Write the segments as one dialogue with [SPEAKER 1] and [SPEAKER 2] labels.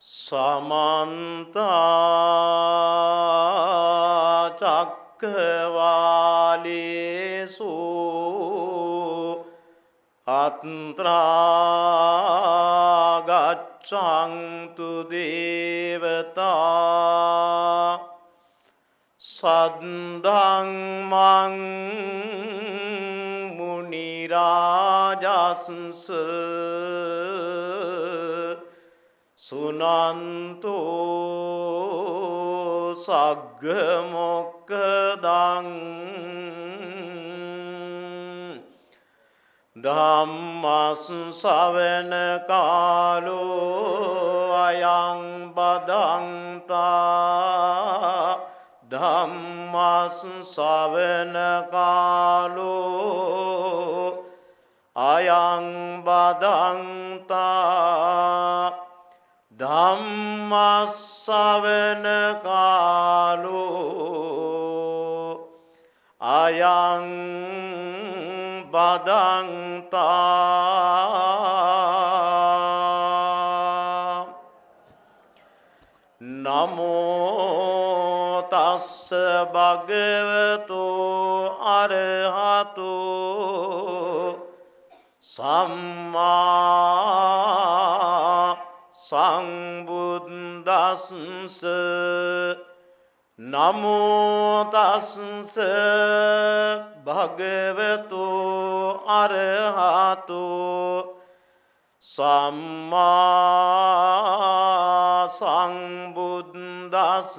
[SPEAKER 1] समन्ता चक्रवालेषु अत्रा गच्छन्तु देवता सद्धम्मं मुनिराजस्स सुनन्तु सग्गमोक्खदं ධම්මස්සවන කාලෝ අයං බදන්තා ධම්මස්සවන කාලෝ අයං බදන්තා ධම්මස්සවන කාලෝ අයං බදන්තා නමෝ තස්ස භගවතු අරහතු සම්මා සම්බුද්දස්ස නමෝ තස්ස භගවතු අරහතු සම්මා සම්බුද්දස්ස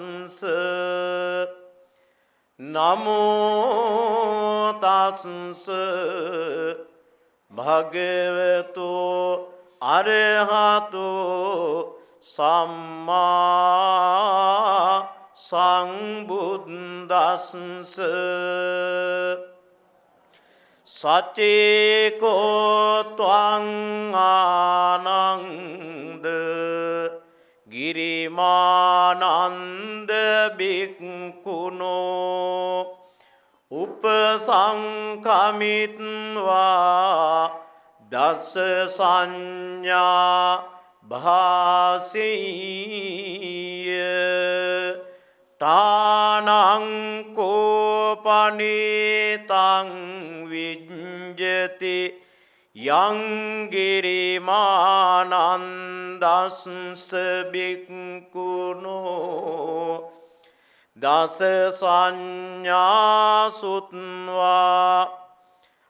[SPEAKER 1] නමෝ තස්ස භගවතු අරහතු සම්මා සංබුද්දස්ස සචේකෝ ත්වං ආනන්ද ගිරිමානන්ද බික්ඛුනෝ උපසංකමිත්වා දස සංඥා භාසීය තානං කෝපනීතං විඤ්ජති යං ගිරිමානන්දස්ස බික්ඛුනෝ දස සංඥා සුත්වා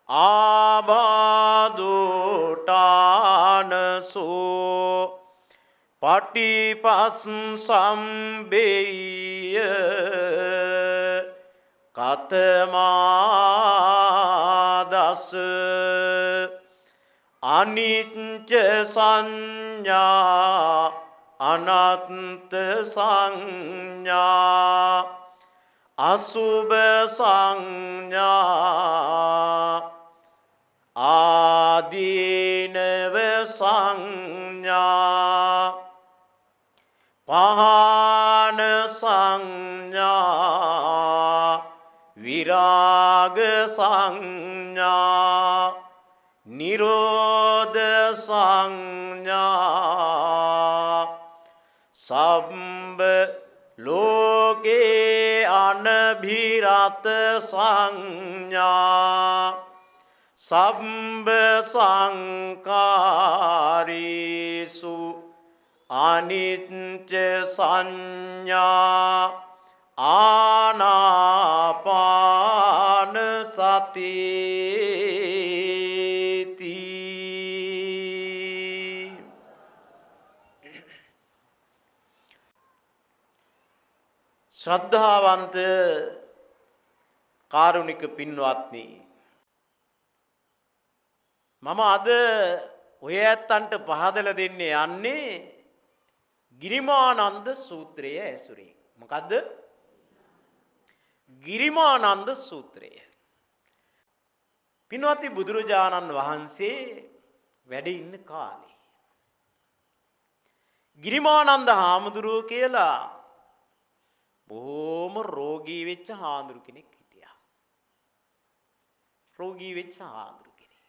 [SPEAKER 1] ආබාදුටානසෝ පටිපස්සම්බේය කතමාදස අනිච්ච සංඥා අනත්ත සංඥා අසුභ සංඥා ආදීනව සංඥා පහන සංඥා විරාග සංඥා නිරෝධ සංඥා සම්බ ලෝකේ අනභිරත සංඥා සම්බ සංකාරීසු අනිච්ච සංඥා ආනාපාන සතිති ශ්‍රද්ධාවන්ත කාරුණික පින්වත්නි මම අද ඔය ඇත්තන්ට පහදලා දෙන්නේ යන්නේ ගිරිමානන්ද සූත්‍රය ඇසුරින්. මොකද්ද? ගිරිමානන්ද සූත්‍රය. පින්වත්නි බුදුරජාණන් වහන්සේ වැඩ ඉන්න කාලේ ගිරිමානන්ද හාමුදුරුවෝ කියලා බොහොම රෝගී වෙච්ච හාමුදුරු කෙනෙක් හිටියා. රෝගී වෙච්ච හාමුදුරු කෙනෙක්.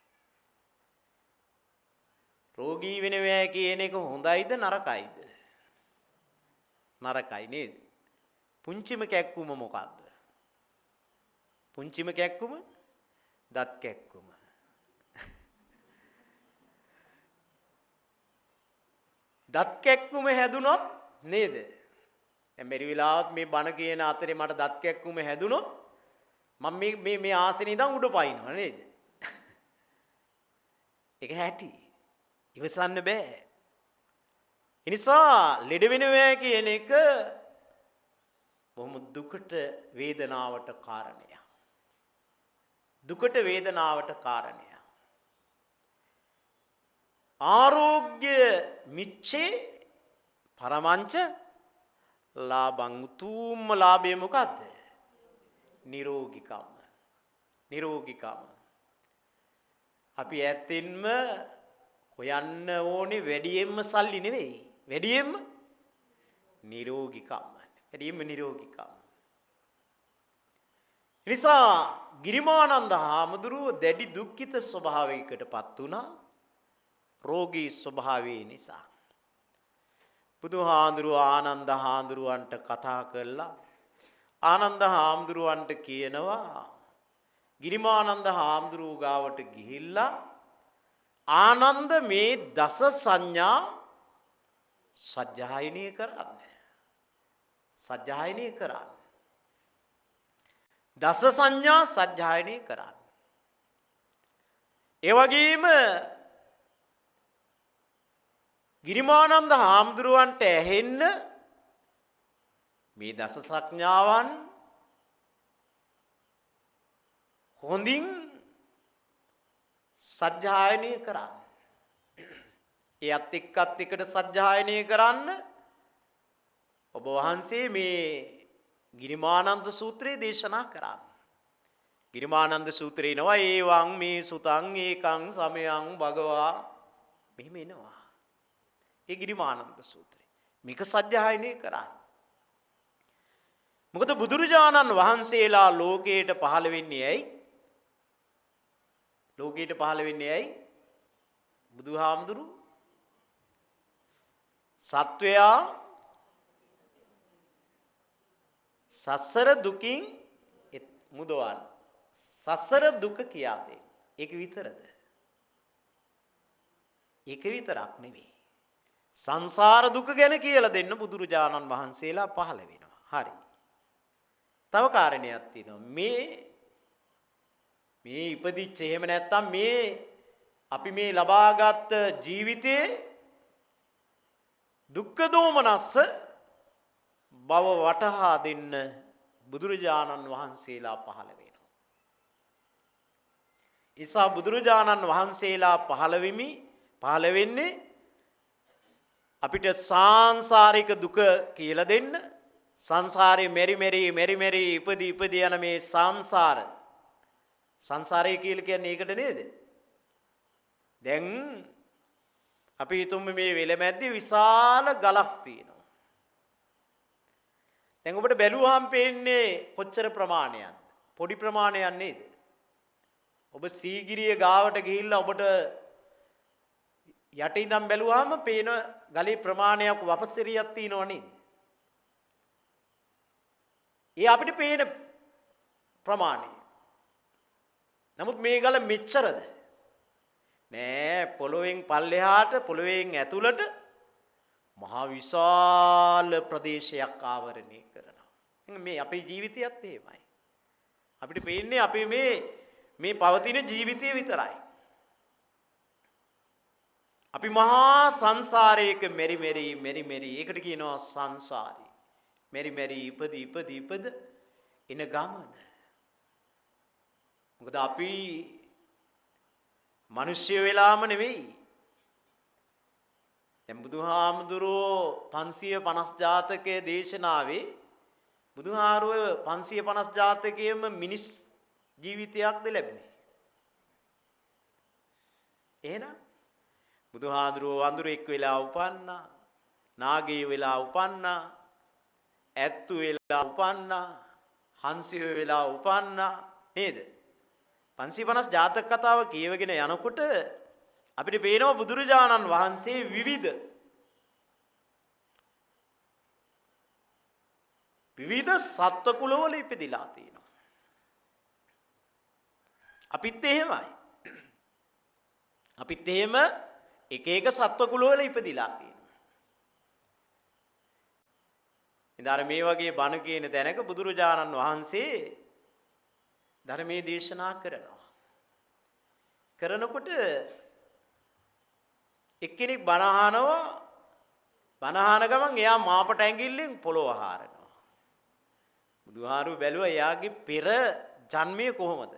[SPEAKER 1] රෝගී වෙනවා කියන එක හොඳයිද නරකයිද? නරකයි නේද? පුංචිම කැක්කුම මොකක්ද? පුංචිම කැක්කුම දත් කැක්කුම. දත් කැක්කුම හැදුනොත් නේද? දැන් මෙරි වෙලාවත් මේ බණ කියන අතරේ මට දත් කැක්කුම හැදුනොත් මම මේ ආසනේ ඉඳන් උඩ පයින්නවා නේද? ඒක හැටි. ඉවසන්න බෑ. ඒ නිසා ලෙඩ වෙනවා කියන එක බොහොම දුකට වේදනාවට කාරණයක්. දුකට වේදනාවට කාරණයක්. ආරෝග්‍ය මිච්ඡේ පරමංච ලාභං උතුම්ම ලාභය මොකද්ද? නිරෝගීකම. නිරෝගීකම. අපි ඇත්තෙන්ම හොයන්න ඕනේ වැඩියෙන්ම සල්ලි නෙවෙයි. වැඩියෙන්ම නිරෝගීකම. වැඩියෙන්ම නිරෝගීකම. නිසා ගිරිමානන්ද හාමුදුරුව දැඩි දුක්ඛිත ස්වභාවයකටපත් වුණා. රෝගී ස්වභාවය නිසා. බුදුහාඳුරුව ආනන්ද හාමුදුරුවන්ට කතා කළා. ආනන්ද හාමුදුරුවන්ට කියනවා ගිරිමානන්ද හාමුදුරුව ගාවට ගිහිල්ලා ආනන්ද මේ දස සංඥා සජ්ජායනය කරන්න. සජ්ජායනය කරන්න. දස සංඥා සජ්ජායනය කරන්න. ඒ වගේම ගිරිමානන්ද හාමුදුරුවන්ට ඇහෙන්න මේ දස සංඥාවන් හොඳින් සජ්ජායනය කරන්න. එයත් එක්කත් එකට සජ්ජායනය කරන්න ඔබ වහන්සේ මේ ගිරිමානන්ද සූත්‍රයේ දේශනා කරන්න. ගිරිමානන්ද සූත්‍රේ එනවා ඒවං මේ සුතං ඒකං සමයං භගවා මෙහෙම එනවා. ඒ ගිරිමානන්ද සූත්‍රය. මේක සජ්ජායනය කරන්න. මොකද බුදුරජාණන් වහන්සේලා ලෝකයට පහළ වෙන්නේ ඇයි? ලෝකයට පහළ වෙන්නේ ඇයි? බුදුහාමුදුරු සත්වයා සසර දුකින් මුදවන්න. සසර දුක කියා දෙන්න. ඒක විතරද? ඒක විතරක් නෙවෙයි. සංසාර දුක ගැන කියලා දෙන්න බුදුරජාණන් වහන්සේලා පහළ වෙනවා. හරි. තව කාරණයක් තියෙනවා. මේ ඉපදිච්ච එහෙම නැත්තම් මේ අපි මේ ලබාගත් ජීවිතයේ දුක්ඛ දෝමනස්ස බව වටහා දෙන්න බුදුරජාණන් වහන්සේලා පහළ වෙනවා. නිසා බුදුරජාණන් වහන්සේලා පහළ වෙන්නේ අපිට සාංශාරික දුක කියලා දෙන්න. සංසාරේ මෙරි මෙරි ඉපදී යන මේ සංසාරය කියලා කියන්නේ ඒකට නේද? දැන් අපි හිතමු මේ වෙලමැද්දේ විශාල ගලක් තියෙනවා. දැන් ඔබට බැලුවාම පේන්නේ කොච්චර ප්‍රමාණයක්ද? පොඩි ප්‍රමාණයක් නේද? ඔබ සීගිරිය ගාවට ගිහිල්ලා ඔබට යට ඉඳන් බැලුවාම පේන ගලේ ප්‍රමාණයක් වපසරියක් තියෙනව නේද? ඒ අපිට පේන ප්‍රමාණය. නමුත් මේ ගල මෙච්චරද? නෑ, පොළොවෙන් පල්ලෙහාට පොළොවෙන් ඇතුළට මහා විශාල ප්‍රදේශයක් ආවරණය කරනවා. මේ අපේ ජීවිතයත් එහෙමයි. අපිට පේන්නේ අපි මේ පවතින ජීවිතය විතරයි. අපි මහා සංසාරයක මෙරි මෙරි ඒකට කියනවා සංසාරي. මෙරි ඉපද එන ගමන. මොකද අපි මිනිස්සු වෙලාම නෙවෙයි. දැන් බුදුහාමුදුරෝ 550 ජාතකයේ දේශනාවේ බුදුහාරුව 550 ජාතකයේම මිනිස් ජීවිතයක්ද ලැබුවේ. එහෙනම් බුදුහාඳුරෝ වඳුරෙක් වෙලා උපන්නා, නාගයෙක් වෙලා උපන්නා, ඇත්තු වෙලා උපන්නා, හංසය වෙලා උපන්නා නේද? 550 ජාතක කතාව කියවගෙන යනකොට අපිට පේනවා බුදුරජාණන් වහන්සේ විවිධ විවිධ සත්ව කුලවල ඉපදිලා තියෙනවා. අපිත් එහෙමයි. අපිත් එහෙම එක එක සත්ව කුලවල ඉපදිලා තියෙනවා. ඉතින් මේ වගේ බණ කියන තැනක බුදුරජාණන් වහන්සේ ධර්මයේ දේශනා කරනවා. කරනකොට එක්කෙනෙක් බණ අහනවා. බණ අහන ගමන් එයා මාපට ඇඟිල්ලෙන් පොළොව හාරනවා. බුදුහාරු බැලුවා එයාගේ පෙර ජන්මය කොහොමද?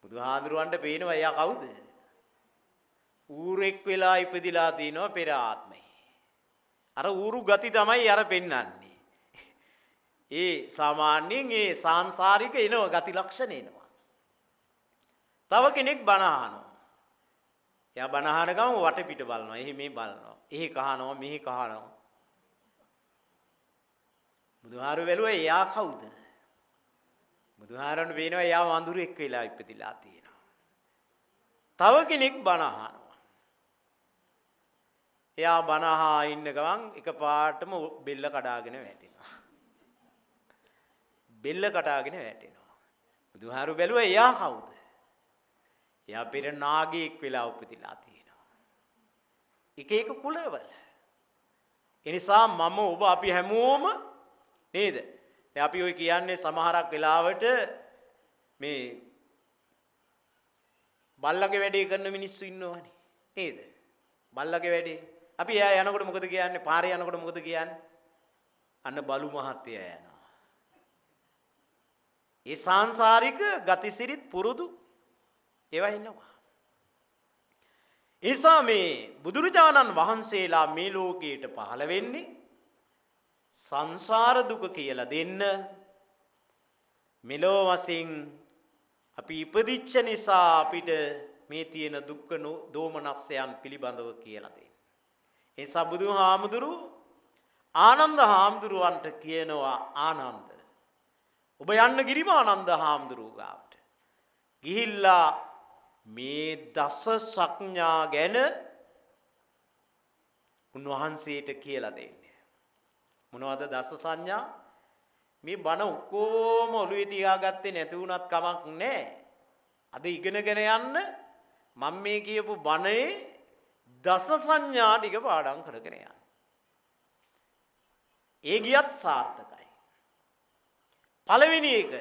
[SPEAKER 1] බුදුහාඳුරවන්ට පේනවා එයා කවුද? ඌරෙක් වෙලා ඉපදිලා තිනවා පෙර ආත්මේ. අර ඌරු ගති තමයි අර පෙන්වන්නේ. ඒ සාමාන්‍යයෙන් ඒ සාංශාරික එනවා ගති ලක්ෂණ එනවා. තව කෙනෙක් බණ අහනවා. එයා බණ අහන ගමන් වටපිට බලනවා. එහි මේ බලනවා. එහි කහනවා මෙහි කහනවා. බුදුහාරු වැළුවා එයා කවුද? බුදුහාරන්ට පේනවා එයා වඳුරෙක් වෙලා ඉපදිලා තියෙනවා. තව කෙනෙක් බණ අහනවා. එයා බණ අහා ඉන්න ගමන් එකපාරටම බෙල්ල කඩාගෙන වැටෙනවා. බෙල්ල කඩාගෙන වැටෙනවා. බුදුහාරු බැලුවා එයා කවුද? එයා පෙර නාගයෙක් වෙලා උපදිලා තියෙනවා. එක එක කුලවල. ඒ නිසා මම ඔබ අපි හැමෝම නේද? දැන් අපි ඔය කියන්නේ සමහරක් වෙලාවට මේ බල්ලගේ වැඩේ කරන මිනිස්සු ඉන්නවනේ. නේද? බල්ලගේ වැඩේ. අපි එයා යනකොට මොකද කියන්නේ? පාරේ යනකොට මොකද කියන්නේ? අන්න බලු මහත්තයා යනවා. ඒ සාංශාරික ගතිසිරිත් පුරුදු ඒවා ඉන්නවා. එනිසා මේ බුදුරජාණන් වහන්සේලා මේ ලෝකයට පහළ වෙන්නේ සංසාර දුක කියලා දෙන්න, මෙලොව වශයෙන් අපි ඉපදිච්ච නිසා අපිට මේ තියෙන දුක්ඛ දෝමනස්යන් පිළිබඳව කියලා දෙන්න. ඒ නිසා බුදුහාමුදුරු ආනන්ද හාමුදුරුවන්ට කියනවා ආනන්ද ඔබ යන්න ගිරිමානන්ද හාමුදුරුවෝ ගාවට. ගිහිල්ලා මේ දස සංඥා ගැන උන්වහන්සේට කියලා දෙන්න. මොනවද දස සංඥා? මේ බණ ඔක්කොම ඔළුවේ තියාගත්තේ නැති වුණත් කමක් නැහැ. අද ඉගෙනගෙන යන්න මම මේ කියපු බණේ දස සංඥා ටික පාඩම් කරගෙන යන්න. ඒ ගියත් සාර්ථකයි. පළවෙනි එක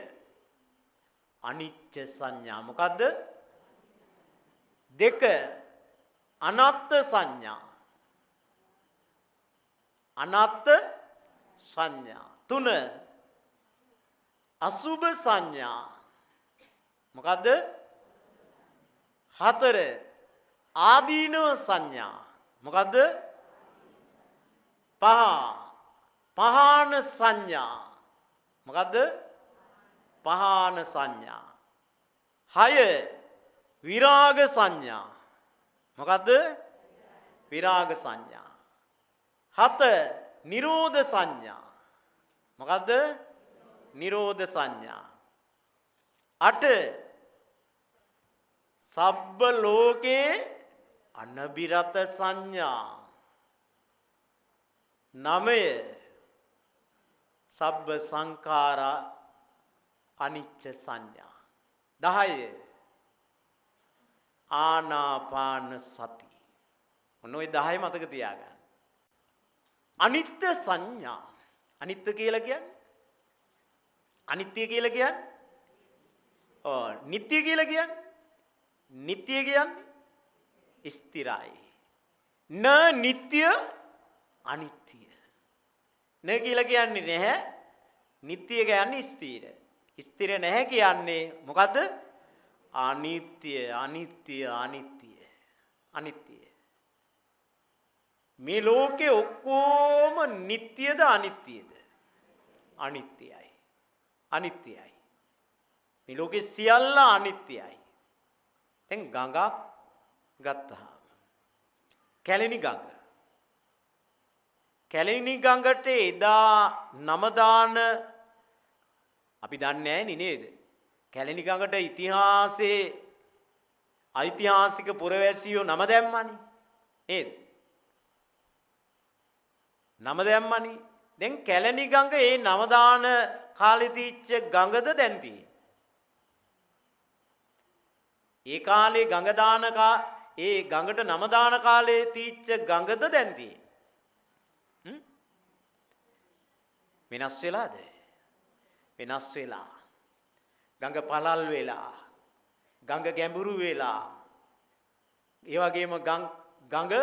[SPEAKER 1] අනිච්ච සංඥා. මොකද්ද? දෙක අනාත්ත සංඥා. අනාත්ත සංඥා. තුන අසුභ සංඥා. මොකද්ද? හතර ආදීනව සංඥා. මොකද්ද? පහ පහාන සංඥා. මොකද්ද? පහාන සංඥා. හය විරාග සංඥා. මොකද්ද? විරාග සංඥා. හත නිරෝධ සංඥා. මොකද්ද? නිරෝධ සංඥා. අට සබ්බ ලෝකේ අනබිරත සංඥා. නවය සබ්බ සංඛාරා අනිච්ච සංඥා. 10 ආනාපාන සති. ඔන්න ඔය 10 මතක තියාගන්න. අනිත්‍ය සංඥා. අනිත්‍ය කියලා කියන්නේ අනිත්‍ය කියලා කියන්නේ නිට්ටය කියලා කියන්නේ නිට්ටය කියන්නේ ස්ථිරයි. න නිට්ටය අනිත්‍ය. න කියලා කියන්නේ නැහැ. නිට්ටය කියන්නේ ස්ථිර. ස්ථිර නැහැ කියන්නේ මොකද්ද? අනිත්‍ය අනිත්‍ය අනිත්‍ය අනිත්‍ය. මේ ලෝකේ ඔක්කොම නිට්ටයද අනිත්‍යද? අනිත්‍යයි. අනිත්‍යයි. මේ ලෝකේ සියල්ල අනිත්‍යයි. දැන් ගඟක් ගත්තාම කැලණි ගඟ. කැලණි ගඟට එදා නම දාන අපි දන්නේ නැහැ නේද? කැලණි ගඟට ඉතිහාසයේ ඓතිහාසික පුරවැසියෝ නම දැම්මනේ. නේද? නම දැම්මනේ. දැන් කැලණි ගඟ ඒ නවදාන කාලේ තීච්ච ගඟද දැන් තියෙන්නේ. ඒ කාලේ ගඟ දාන ඒ ගඟට නම දාන කාලේ තීච්ච ගඟද දැන් තියෙන්නේ. වෙනස් වෙලාද? වෙනස් වෙලා. ගඟ පළල් වෙලා. ගඟ ගැඹුරු වෙලා. ඒ වගේම ගඟ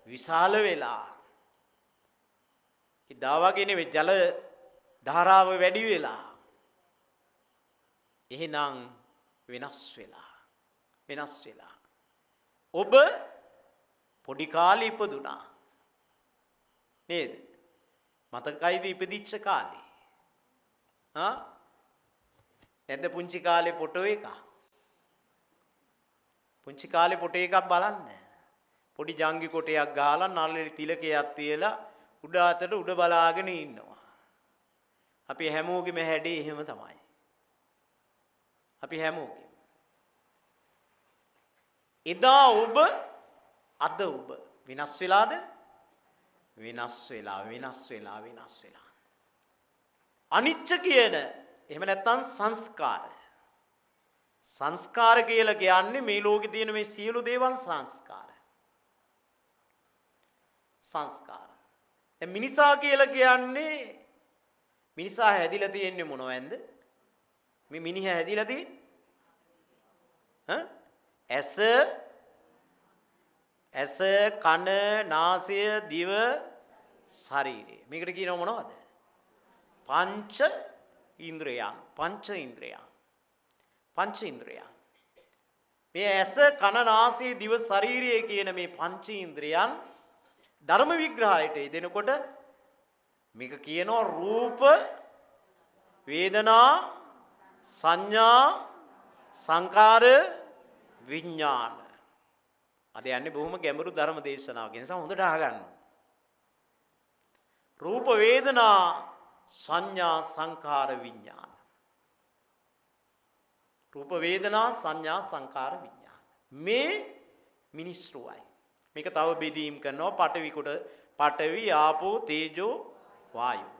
[SPEAKER 1] විශාල වෙලා. ඉදා වගේ නෙවෙයි ජල ධාරාව වැඩි වෙලා. එහෙනම් වෙනස් වෙලා. වෙනස් වෙලා. ඔබ පොඩි කාලේ ඉපදුනා. නේද? මතකයිද ඉපදිච්ච කාලේ? නැද්ද පුංචි කාලේ ෆොටෝ එක? පුංචි කාලේ ෆොටෝ එකක් බලන්න. පොඩි ජංගි කොටයක් ගහලා නළලි තිලකයක් තියලා උඩ අතට උඩ බලාගෙන ඉන්නවා. අපි හැමෝගෙම හැඩේ එහෙම තමයි. අපි හැමෝගෙම. එදා ඔබ අද ඔබ වෙනස් වෙලාද? වෙනස් වෙලා වෙනස් වෙලා වෙනස් වෙලා. අනිච්ච කියන එහෙම නැත්නම් සංස්කාර. සංස්කාර කියලා කියන්නේ මේ ලෝකේ තියෙන මේ සියලු දේවල් සංස්කාර. සංස්කාර. දැන් මිනිසා කියලා කියන්නේ මිනිසා හැදිලා තියෙන්නේ මොනවෙන්ද? මේ මිනිහා හැදිලා තියෙන්නේ ඇස කන නාසය දිව ශරීරය. මේකට කියනවා මොනවද? පංච ඉන්ද්‍රයන්. පංච ඉන්ද්‍රයන්. පංච ඉන්ද්‍රයන්. මේ ඇස කන නාසය දිව ශරීරය කියන මේ පංච ඉන්ද්‍රයන් ධර්ම විග්‍රහයට දෙනකොට මේක කියනවා රූප වේදනා සංඥා සංකාර විඥාන. අද යන්නේ බොහොම ගැඹුරු ධර්ම දේශනාවක්. ඒ නිසා හොඳට අහගන්න. රූප වේදනා සංඥා සංකාර විඥාන. රූප වේදනා සංඥා සංකාර විඥාන. මේ මිනිස් රූපයි. මේක තව බෙදීම් කරනවා පඨවි කොට පඨවි ආපෝ තේජෝ වායෝ.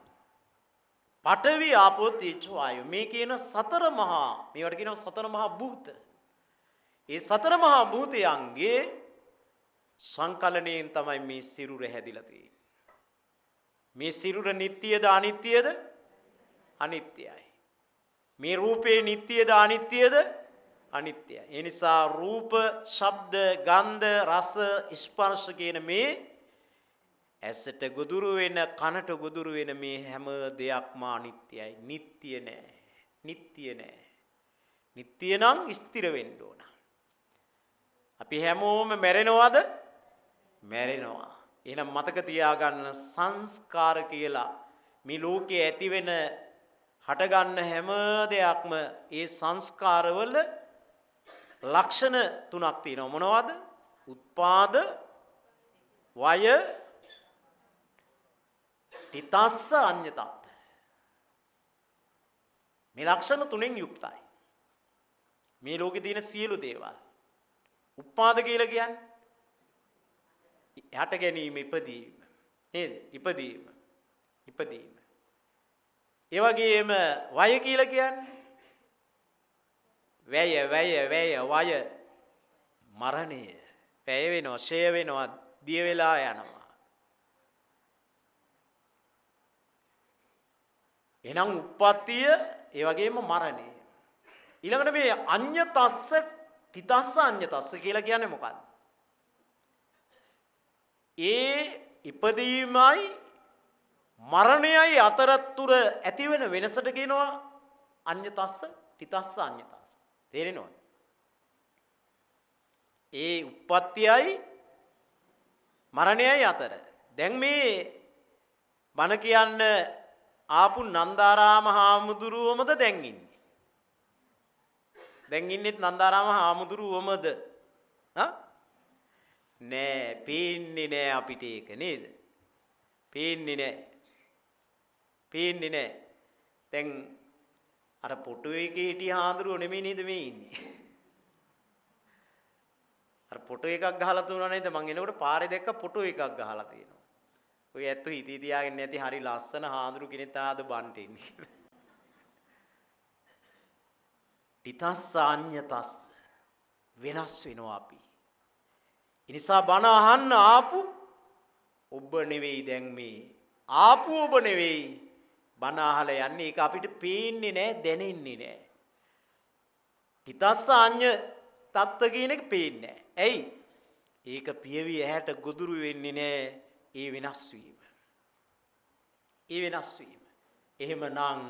[SPEAKER 1] පඨවි ආපෝ තේජෝ වායෝ මේ කියන සතර මහා මේවට කියනවා සතර මහා භූත. ඒ සතර මහා භූතයන්ගේ සංකලණයෙන් තමයි මේ සිරුර හැදිලා තියෙන්නේ. මේ සිරුර නිට්ටියද අනිත්‍යද? අනිත්‍යයි. මේ රූපේ නිට්ටියද අනිත්‍යද? අනිත්‍යයි. ඒ නිසා රූප, ශබ්ද, ගන්ධ, රස, ස්පර්ශ කියන මේ ඇසට ගොදුරු වෙන, කනට ගොදුරු වෙන මේ හැම දෙයක්ම අනිත්‍යයි. නිට්ටිය නෑ. නිට්ටිය නෑ. නිට්ටිය නම් ස්ථිර වෙන්න ඕන. අපි හැමෝම මැරෙනවද? මැරෙනවා. එහෙනම් මතක තියාගන්න සංස්කාර කියලා මේ ලෝකයේ ඇති වෙන හටගන්න හැම දෙයක්ම ඒ සංස්කාරවල ලක්ෂණ තුනක් තියෙනවා. මොනවද? උත්පාද, වය, තිතස්ස අඤ්ඤතත්. මේ ලක්ෂණ තුනෙන් යුක්තයි. මේ ලෝකේ තියෙන සියලු දේවල්. උත්පාද කියලා කියන්නේ යට ගැනීම ඉපදීම. නේද? ඉපදීම. ඉපදීම. ඒ වගේම වය කියලා කියන්නේ වැය වය මරණය. වැය වෙනවා, ෂය වෙනවා, දිය වෙලා යනවා. එහෙනම් උප්පත්තිය ඒ වගේම මරණය. ඊළඟට මේ අඤ්ඤතස්ස තිතස්ස අඤ්ඤතස්ස කියලා කියන්නේ මොකක්ද? ඒ ඉපදීමයි මරණයයි අතරතුර ඇතිවෙන වෙනසට කියනවා අඤ්ඤතස්ස තිතස්ස අඤ්ඤතස්ස. තේරෙනවද? ඒ උප්පත්තියයි මරණයයි අතර. දැන් මේ බණ කියන්න ආපු නන්දාරාම හාමුදුරුවමද දැන් ඉන්නේ? දැන් ඉන්නෙත් නන්දාරාම හාමුදුරුවමද? නෑ, පේන්නේ නෑ අපිට ඒක නේද? පේන්නේ නෑ. පේන්නේ නෑ. දැන් අර ෆොටෝ එකේ හිටිය හාමුදුරුවෝ නෙමෙයි නේද මේ ඉන්නේ? අර ෆොටෝ එකක් ගහලා තුනා නේද? මං එනකොට පාරේ දැක්ක ෆොටෝ එකක් ගහලා තියෙනවා. ඔය ඇත්තු හිතී තියාගෙන නැති හරි ලස්සන හාඳුරු කෙනෙක් තාද බන්ට ඉන්නේ. තිතස්සාඤ්ඤතස් වෙනස් වෙනවා අපි. ඒ නිසා බණ අහන්න ආපු ඔබ නෙවෙයි දැන් මේ. ආපු ඔබ නෙවෙයි. බණ අහලා යන්නේ ඒක අපිට පේන්නේ නැහැ, දැනෙන්නේ නැහැ. තිතස්සාඤ්ඤ තත්ත්ව කියන එක පේන්නේ නැහැ. ඇයි? ඒක පියවි ඇහැට ගොදුරු වෙන්නේ නැහැ. ඒ වෙනස් වීම. ඒ වෙනස් වීම. එහෙමනම්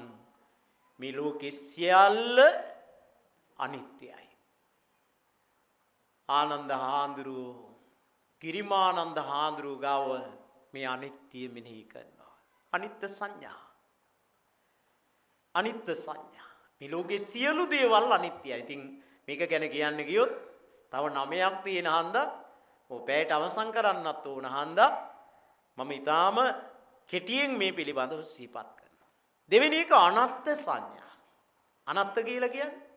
[SPEAKER 1] මේ ලෝකේ සියල්ල අනිත්‍යයි. ආනන්ද හාමුදුරුවෝ ගිරිමානන්ද හාමුදුරුවෝ ගාව මේ අනිත්‍ය මෙනෙහි කරනවා. අනිත්‍ය සංඥා. අනිත්‍ය සංඥා. මේ ලෝකේ සියලු දේවල් අනිත්‍යයි. ඉතින් මේක ගැන කියන්න ගියොත් තව 9ක් තියෙන හන්දා ඔය පැයට අවසන් කරන්නත් ඕන හන්දා මම ඊටාම කෙටියෙන් මේ පිළිබඳව සිහිපත් කරනවා. දෙවෙනි එක අනත්ත් සංඥා. අනත්ත් කියලා කියන්නේ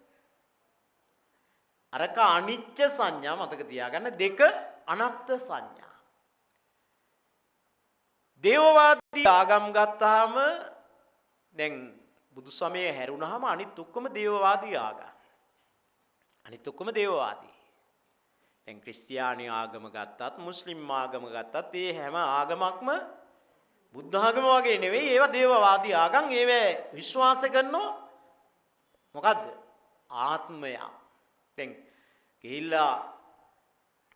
[SPEAKER 1] අරක අනිච්ච සංඥා මතක තියාගන්න. දෙක අනත්ත් සංඥා. දේවවාදී ආගම් ගත්තාම දැන් බුදු සමය හැරුණාම අනිත් ඔක්කොම දේවවාදී ආගම්. අනිත් ඔක්කොම දේවවාදී. දැන් ක්‍රිස්තියානි ආගම ගත්තත් මුස්ලිම් ආගම ගත්තත් මේ හැම ආගමක්ම බුද්ධ ආගම වගේ නෙවෙයි. ඒවා දේවවාදී ආගම්. ඒවා විශ්වාස කරනවා මොකද්ද? ආත්මය. දැන් ගිහිල්ලා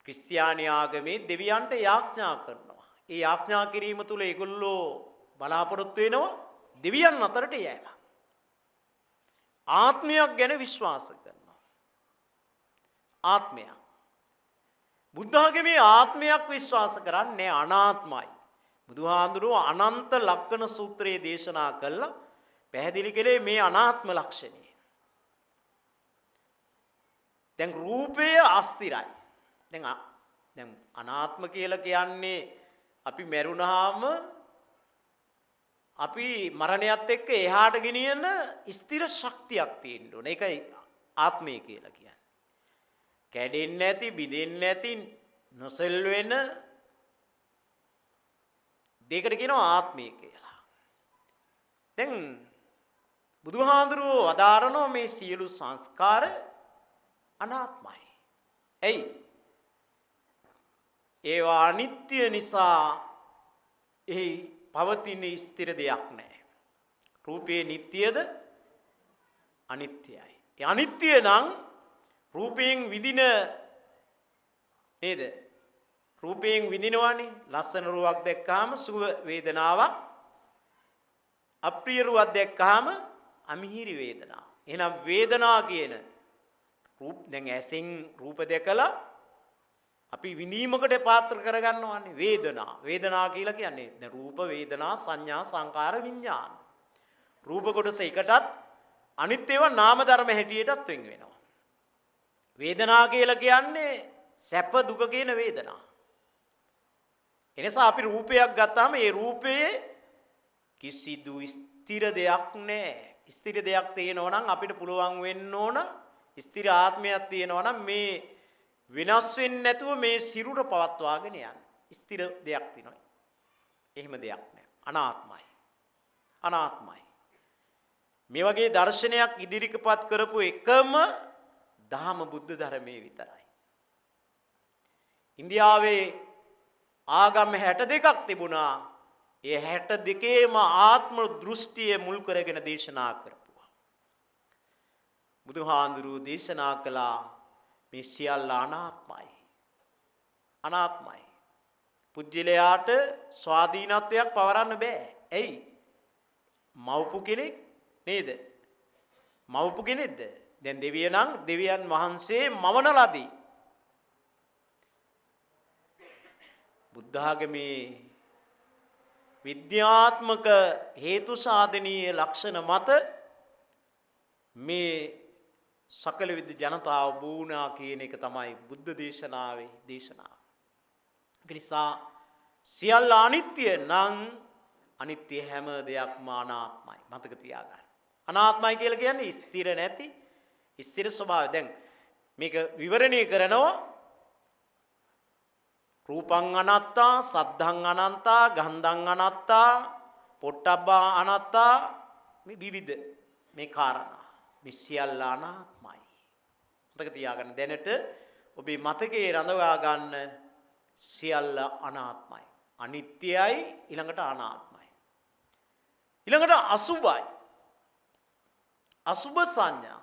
[SPEAKER 1] ක්‍රිස්තියානි ආගමේ දෙවියන්ට යාඥා කරනවා. ඒ යාඥා කිරීම තුළ ඒගොල්ලෝ බලාපොරොත්තු වෙනවා දෙවියන් අතරට යෑම. ආත්මයක් ගැන විශ්වාස කරනවා. ආත්මයක්. බුද්ධ ආගමේ ආත්මයක් විශ්වාස කරන්නේ අනාත්මයි. බුදුහාඳුරෝ අනන්ත ලක්ෂණ සූත්‍රයේ දේශනා කළා පැහැදිලි කළේ මේ අනාත්ම ලක්ෂණය. දැන් රූපය අස්තිරයි. දැන් අනාත්ම කියලා කියන්නේ අපි මැරුණාම අපි මරණයත් එක්ක එහාට ගෙනියන ස්ථිර ශක්තියක් තියෙන්න ඕන. ඒකයි ආත්මය කියලා කියන්නේ. කැඩෙන්නේ නැති, බිඳෙන්නේ නැති, නොසෙල් වෙන දෙයකට කියනවා ආත්මය කියලා. දැන් බුදුහාඳුරෝ වදාරනවා මේ සියලු සංස්කාර අනාත්මයි. එයි ඒවා අනිත්‍ය නිසා එහි පවතින ස්ථිර දෙයක් නැහැ. රූපේ නිට්ටයද අනිත්‍යයි. ඒ අනිත්‍ය නම් රූපයෙන් විඳින නේද? රූපයෙන් විඳිනවානේ. ලස්සන රුවක් දැක්කහම සුව වේදනාවක්. අප්‍රිය රුවක් දැක්කහම අමිහිරි වේදනාවක්. එහෙනම් වේදනා කියන රූප දැන් ඇසෙන් රූප දැකලා අපි විඳීමකට පාත්‍ර කරගන්නවානේ වේදනා. වේදනා කියලා කියන්නේ දැන් රූප, වේදනා, සංඥා, සංකාර, විඥාන. රූප කොටස එකටත් අනිත් ඒවා නාම ධර්ම හැටියටත් වෙන් වෙනවා. වේදනා කියලා කියන්නේ සැප දුක කියන වේදනා. එනිසා අපි රූපයක් ගත්තාම ඒ රූපයේ කිසිදු ස්ථිර දෙයක් නැහැ. ස්ථිර දෙයක් තියෙනවා නම් අපිට පුළුවන් වෙන්න ඕන ස්ථිර ආත්මයක් තියෙනවා නම් මේ විනාශ වෙන්නේ නැතුව මේ සිරුර පවත්වාගෙන යන්න. ස්ථිර දෙයක් තියෙනවා. එහෙම දෙයක් නැහැ. අනාත්මයි. අනාත්මයි. මේ වගේ දර්ශනයක් ඉදිරිපත් කරපු එකම දහම බුද්ධ ධර්මයේ විතරයි. ඉන්දියාවේ ආගම් 62ක් තිබුණා. ඒ 62ේම ආත්ම දෘෂ්ටිය මුල් කරගෙන දේශනා කරපුවා. බුදුහාඳුරු දේශනා කළා මේ සියල්ල අනාත්මයි. අනාත්මයි. පුජ්‍යලයාට ස්වාධීනත්වයක් පවරන්න බෑ. ඇයි? මව්පු කෙනෙක් නේද? මව්පු කෙනෙක්ද? දැන් දෙවියන් දෙවියන් වහන්සේ මවන ලදී. බුද්ධ ආගමේ විද්‍යාත්මක හේතු සාධනීය ලක්ෂණ මත මේ සකල විද ජනතාව වුණා කියන එක තමයි බුද්ධ දේශනාවේ දේශනාව. ඒ නිසා සියල්ල අනිත්‍ය නම් අනිත්‍ය හැම දෙයක්ම අනාත්මයි. මතක තියාගන්න. අනාත්මයි කියලා කියන්නේ ස්ථිර නැති ස්ථිර ස්වභාවය. දැන් මේක විවරණය කරනවා රූපං අනත්තා, සද්ධං අනන්තා, ගන්ධං අනත්තා, පොට්ටබ්බා අනත්තා, මේ විවිධ මේ කාරණා මේ සියල්ල අනාත්මයි. මතක තියාගන්න දැනට ඔබේ මතකයේ රඳවා ගන්න සියල්ල අනාත්මයි. අනිත්‍යයි ඊළඟට අනාත්මයි. ඊළඟට අසුභයි. අසුභ සංඥා.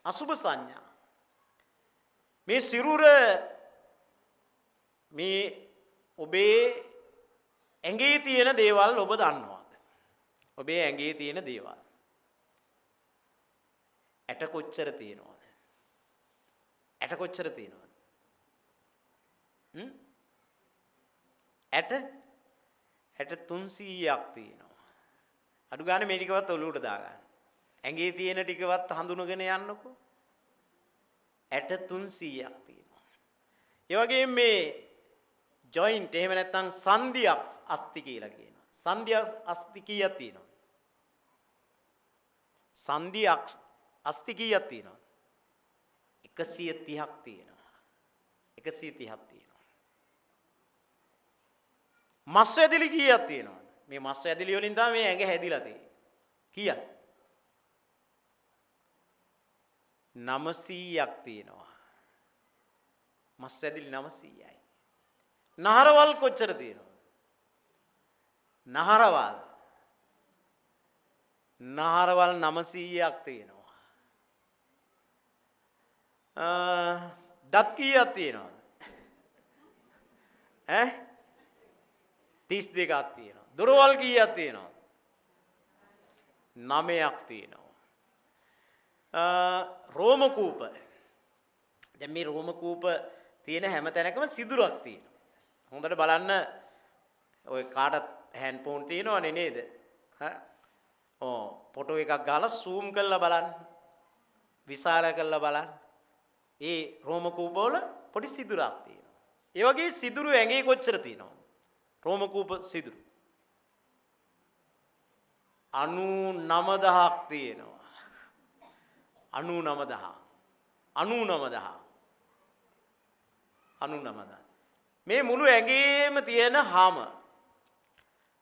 [SPEAKER 1] අසුභ සංඥා. මේ සිරුර මේ ඔබේ ඇඟේ තියෙන දේවල් ඔබ දන්නවාද? ඔබේ ඇඟේ තියෙන දේවල්. ඇට කොච්චර තියෙනවද? ඇට කොච්චර තියෙනවද? ඇට 300ක් තියෙනවා. අඩු ගානේ මේ ටිකවත් ඔලුවට දාගන්න. ඇඟේ තියෙන ටිකවත් හඳුනගෙන යන්නකෝ. ඇට 300ක් තියෙනවා. ඒ වගේම මේ ජොයින්ට් එහෙම නැත්නම් සංධි අස්ථි කියලා කියනවා. සංධි අස්ථි කීයක් තියෙනවද? සංධි අස්ථි කීයක් තියෙනවද? 130ක් තියෙනවා. 130ක් තියෙනවා. මස් ඇදිලි කීයක් තියෙනවද? මේ මස් ඇදිලි වලින් තමයි මේ ඇඟ හැදිලා තියෙන්නේ. කීයක්? 900ක් තියෙනවා. මස් ඇදිලි 900යි. නහරවල් කොච්චර තියෙනවද? නහරවල් 900ක් තියෙනවා. දත් කීයක් තියෙනවද? 32ක් තියෙනවා. දොරවල් කීයක් තියෙනවද? 9ක් තියෙනවා. රෝම කූප. දැන් මේ රෝම කූප තියෙන හැම තැනකම සිදුරක් තියෙනවා. හොඳට බලන්න ඔය කාටත් හෑන්ඩ් ෆෝන් තියෙනවනේ නේද? ෆොටෝ එකක් ගහලා zoom කරලා බලන්න. විශාල කරලා බලන්න. ඒ රෝම කූප වල පොඩි සිදුරක් තියෙනවා. ඒ වගේ සිදුරු ඇඟේ කොච්චර තියෙනවද? රෝම කූප සිදුරු 99000ක් තියෙනවා. 99000 මේ මුළු ඇඟේම තියෙන හාම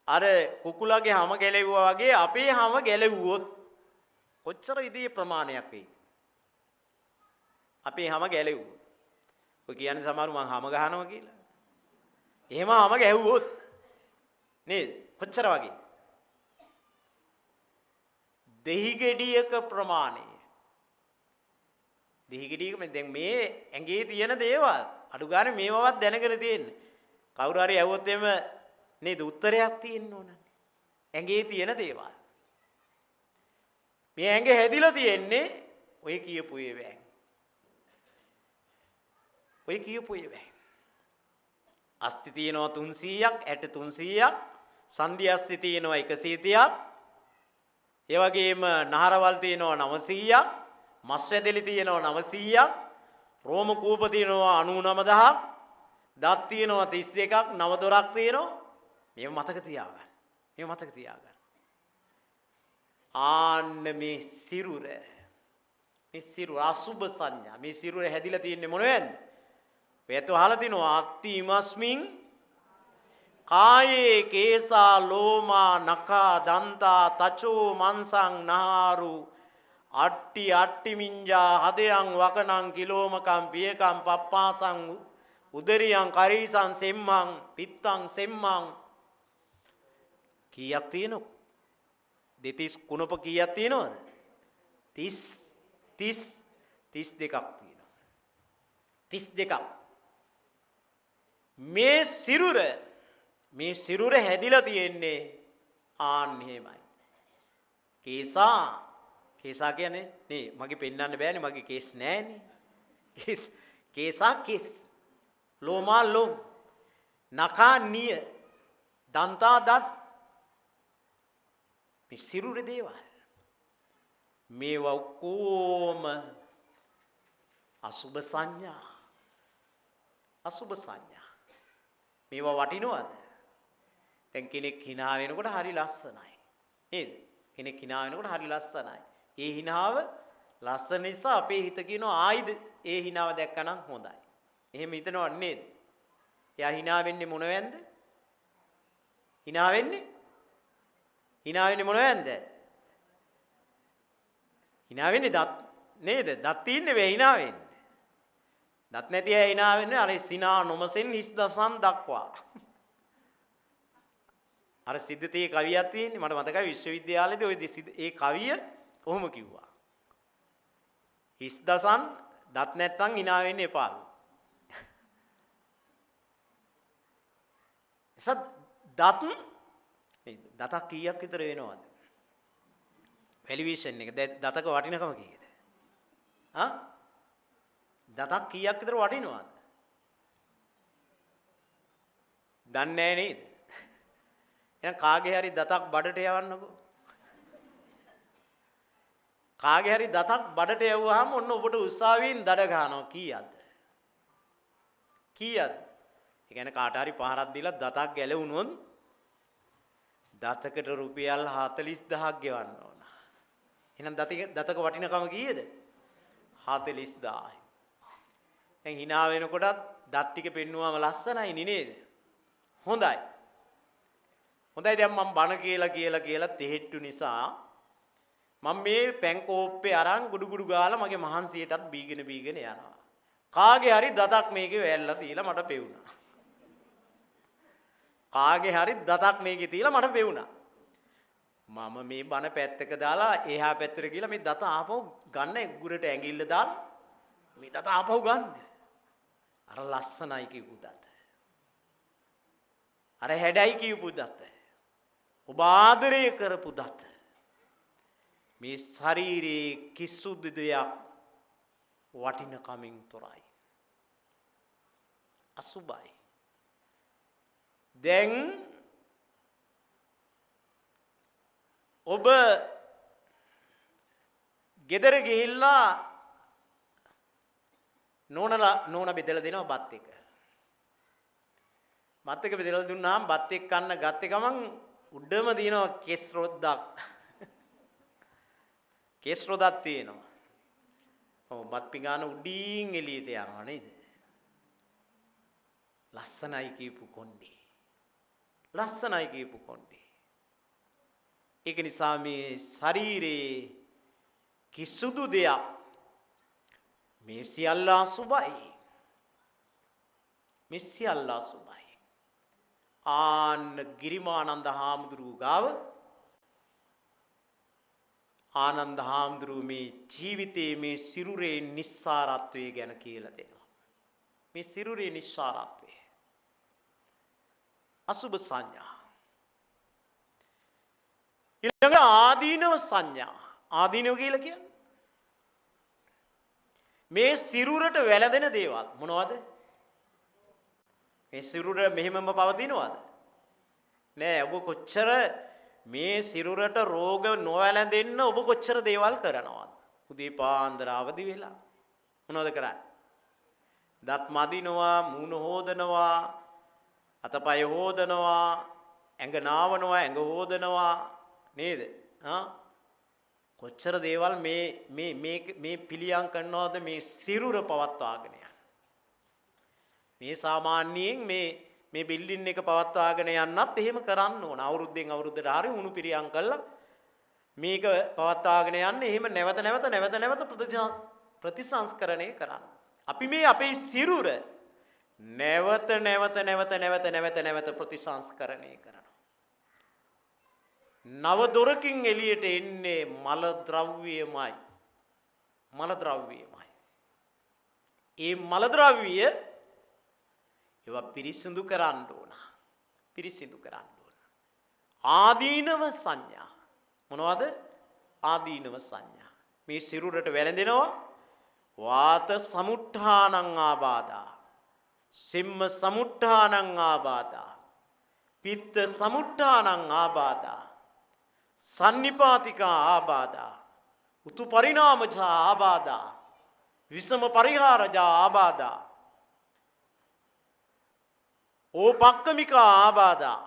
[SPEAKER 1] අර කුකුලගේ හාම ගැලෙවුවා වගේ අපේ හාම ගැලෙව්වොත් කොච්චර විදිහේ ප්‍රමාණයක් වෙයිද? අපේ හාම ගැලෙව්වොත් ඔය කියන්නේ සමහරු මං හාම ගහනවා කියලා. එහෙම හාම ගැහුවොත් නේද? කොච්චර වගේ? දෙහි ගෙඩියක ප්‍රමාණය. දෙහි ගෙඩියක දැන් මේ ඇඟේ තියෙන දේවල් අඩු ගානේ මේවවත් දැනගෙන තියෙන්න. කවුරු හරි ඇහුවොත් එimhe නේද උත්තරයක් තියෙන්න ඕනනේ. ඇඟේ තියෙන දේවල්. මේ ඇඟ හැදිලා තියෙන්නේ ඔය කියපු ඒවායින්. ඔය කියපු ඒවායින්. අස්ථි තියෙනවා 300ක්, ඇට 300ක්, සංධි අස්ථි තියෙනවා 130ක්. ඒ වගේම නහරවල් තියෙනවා 900ක්, මස් ඇදලි තියෙනවා 900ක්, රෝම කූප තියෙනවා 99000ක්, දත් තියෙනවා 32ක්, නව දොරක් තියෙනවා. මේව මතක තියාගන්න. මේව මතක තියාගන්න. ආන්න මේ සිරුර අසුභ සංඥා. මේ සිරුර හැදිලා තියෙන්නේ මොනවද? ඔයත් අහලා තිනවා අත්තිමස්මින් කායේ කේසා ලෝමා නඛා දන්තා තචෝ මන්සං නහාරු අට්ටි මිංජා හදයන් වකනං කිලෝමකම් පියකම් පප්පාසං උදරියං කරීසං සෙම්මං පිත්තං සෙම්මං කීයක් තියෙනවද? දෙතිස් කුණප කීයක් තියෙනවද? 32ක් තියෙනවා. 32ක්. මේ සිරුර හැදිලා තියෙන්නේ ආන් එහෙමයි. කේසා කියන්නේ නේ මගේ පෙන්වන්න බෑනේ මගේ කේස් නෑනේ. කේස් ලෝමා ලෝම නඛා නිය දන්තා දත් මේ සිරුර දේවල් මේවා ඔක්කොම අසුභ සංඥා. මේවා වටිනවද? දැන් කෙනෙක් hina වෙනකොට හරි ලස්සනයි. නේද? කෙනෙක් hina වෙනකොට හරි ලස්සනයි. ඒ hinaව ලස්සන නිසා අපේ හිත කියනවා ආයිද ඒ hinaව දැක්කනම් හොඳයි. එහෙම හිතනව නේද? එයා hina වෙන්නේ මොන වෙන්ද? hina වෙන්නේ මොන වෙන්ද? hina වෙන්නේ දත් නේද? දත් තින්නේ වේ hina වෙන්නේ. දත් නැති අය hina වෙන්නේ අර සිනා නොමසෙන් හිස් දසන් දක්වා. අර සිද්ධිතේ කවියක් තියෙන්නේ මට මතකයි විශ්වවිද්‍යාලයේදී ওই ඒ කවිය කොහොම කිව්වා. හිස් දසන් දත් නැත්තම් hina වෙන්න එපාලු. එසත් දතක් කීයක් විතර වෙනවද? වැලියේෂන් එක දතක වටිනකම කීයද? දතක් කීයක් විතර වටිනවද? දන්නේ නැහැ නේද? එහෙනම් කාගේ හරි දතක් බඩට යවන්නකෝ. කාගේ හරි දතක් බඩට යවුවාම ඔන්න ඔබට උස්සාවියෙන් දඩ ගන්නවා කීයද? කීයද? ඒ කියන්නේ කාට හරි පහරක් දීලා දතක් ගැලවුනොත් දතකට රුපියල් 40000ක් ගෙවන්න ඕන. එහෙනම් දතක වටිනකම කීයද? 40000යි. දැන් hina වෙනකොටත් දත් ටික පෙන්නුවම ලස්සනයි නේද? හොඳයි. හොඳයි දැන් මම බණ කියලා තෙහෙට්ටු නිසා මම මේ පැන් කෝප්පේ අරන් ගුඩු ගාලා මගේ මහන්සියටත් බීගෙන යනවා. කාගේ හරි දතක් මේකේ වැල්ලා තියලා මට පෙවුනා. කාගේ හරි දතක් මේකේ තියලා මට පෙවුනා. මම මේ බණ පැත්තක දාලා එහා පැත්තට ගිහලා මේ දත ආපහු ගන්න උගුරට ඇඟිල්ල දාලා මේ දත ආපහු ගන්න. අර ලස්සනයි කියපු දත. අර හැඩයි කියපු දත. ඔබ ආදරය කරපු දත. මේ ශරීරයේ කිසිදු දෙයක් වටිනකමින් තොරයි. අසුබයි. දැන් ඔබ ගෙදර ගිහිල්ලා නෝන බෙදලා දෙනවා බත් එක. බත් එක බෙදලා දුන්නාම බත් එක්ක කන්න ගත්තේ ගමන් උඩම දිනනවා කෙස් රොද්දක්. කෙස් රොදක් තියෙනවා. ඔව් බත් පිඟාන උඩින් එළියට යනවා නේද? ලස්සනයි කියපු කොණ්ඩේ. ලස්සනයි කියපු කොණ්ඩේ. ඒක නිසා මේ ශරීරේ කිසිදු දෙයක් මේ සියල්ල අසුබයි. මේ සියල්ල අසුබයි. ආන්න ගිරිමානන්ද හාමුදුරුවෝ ගාව ආනන්ද හාමුදුරුවෝ මේ ජීවිතයේ මේ සිරුරේ නිස්සාරත්වය ගැන කියලා දෙනවා. මේ සිරුරේ නිස්සාරත්වය. අසුබ සංඥා. ඊළඟ ආදීනව සංඥා. ආදීනව කියලා කියන්නේ මේ සිරුරට වැළඳෙන දේවල් මොනවද? මේ සිරුර මෙහෙමම පවතිනවද? නෑ. ඔබ කොච්චර මේ සිරුරට රෝග නොවැළඳෙන්න ඔබ කොච්චර දේවල් කරනවද? උදේ පාන්දර අවදි වෙලා මොනවද කරන්නේ? දත් මදිනවා, මූණ හොදනවා, අතපය හොදනවා, ඇඟ නාවනවා, ඇඟ හොදනවා නේද? කොච්චර දේවල් මේ පිළියම් කරනවද මේ සිරුර පවත්වාගෙන යන්න. මේ සාමාන්‍යයෙන් මේ බිල්ඩින් එක පවත්වාගෙන යන්නත් එහෙම කරන්න ඕන. අවුරුද්දෙන් අවුරුද්දට හරි උණු පිරියම් කළා මේක පවත්වාගෙන යන්න එහෙම නැවත ප්‍රතිසංස්කරණය කරන්න. අපි මේ අපේ සිරුර නැවත ප්‍රතිසංස්කරණය කරනවා. නව දොරකින් එළියට එන්නේ මල ද්‍රව්‍යමයි. ඒ මල ද්‍රව්‍ය ඒවා පිරිසිදු කරන්න ඕන. ආදීනව සංඥා. මොනවද? ආදීනව සංඥා. මේ සිරුරට වැළඳෙනවා වාත සමුට්ඨානං ආබාධා. සිම්ම සමුට්ඨානං ආබාධා. පිත්ත සමුට්ඨානං ආබාධා. සන්නිපාතිකා ආබාධා. උතු පරිණාමජා ආබාධා. විසම පරිහාරජා ආබාධා. ඕපක්කමිකා ආබාධා.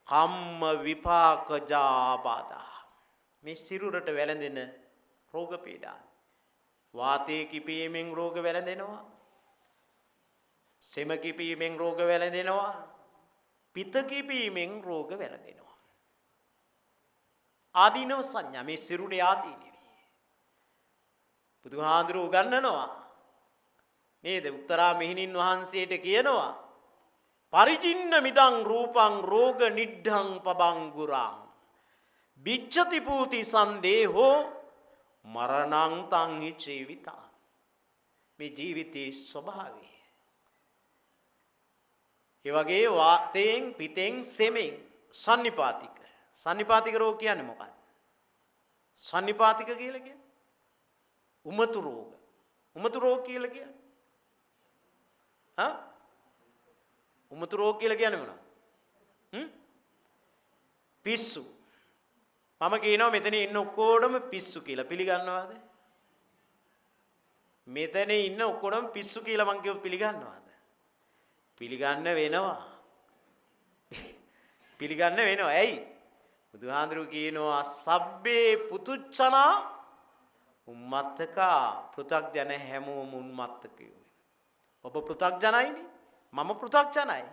[SPEAKER 1] කම්ම විපාකජා ආබාධා. මේ සිරුරට වැළඳෙන රෝග පීඩා. වාතයේ කිපීමෙන් රෝග වැළඳෙනවා. සෙම කිපීමෙන් රෝග වැළඳෙනවා. පිත කිපීමෙන් රෝග වැළඳෙනවා. ආදීනව සංඥා මේ සිරුරේ ආදීනවයි. බුදුහාඳුරු උගන්වනවා. නේද? උත්තරා මිහිණින් වහන්සේට කියනවා පරිචින්න මිදං රූපං රෝග නිද්ධං පබංගුරං විච්ඡති පූති සන්දේහෝ මරණං තං හි ජීවිතං. මේ ජීවිතයේ ස්වභාවය. ඒ වගේ වාතයෙන් පිටෙන් සෙමෙන් සන්නිපාතික. සන්නිපාතික රෝග කියන්නේ මොකක්ද? සන්නිපාතික කියලා කියන්නේ උමතු රෝග. උමතු රෝග කියලා කියන්නේ උමතු රෝග කියලා කියන්නේ මොනවද? පිස්සු. මම කියනවා මෙතන ඉන්න ඔක්කොටම පිස්සු කියලා. පිළිගන්නවද? මෙතන ඉන්න ඔක්කොටම පිස්සු කියලා මං කියව පිළිගන්නවද? පිළිගන්න වෙනවා. පිළිගන්න වෙනවා. ඇයි? බුදුහාඳුරු කියනවා සබ්බේ පුතුච්චනා උම්මත්තකා පෘථග්ජන හැමෝම උන්මත්තකයෝ. ඔබ පෘථග්ජනයිනේ. මම පෘථග්ජනයි.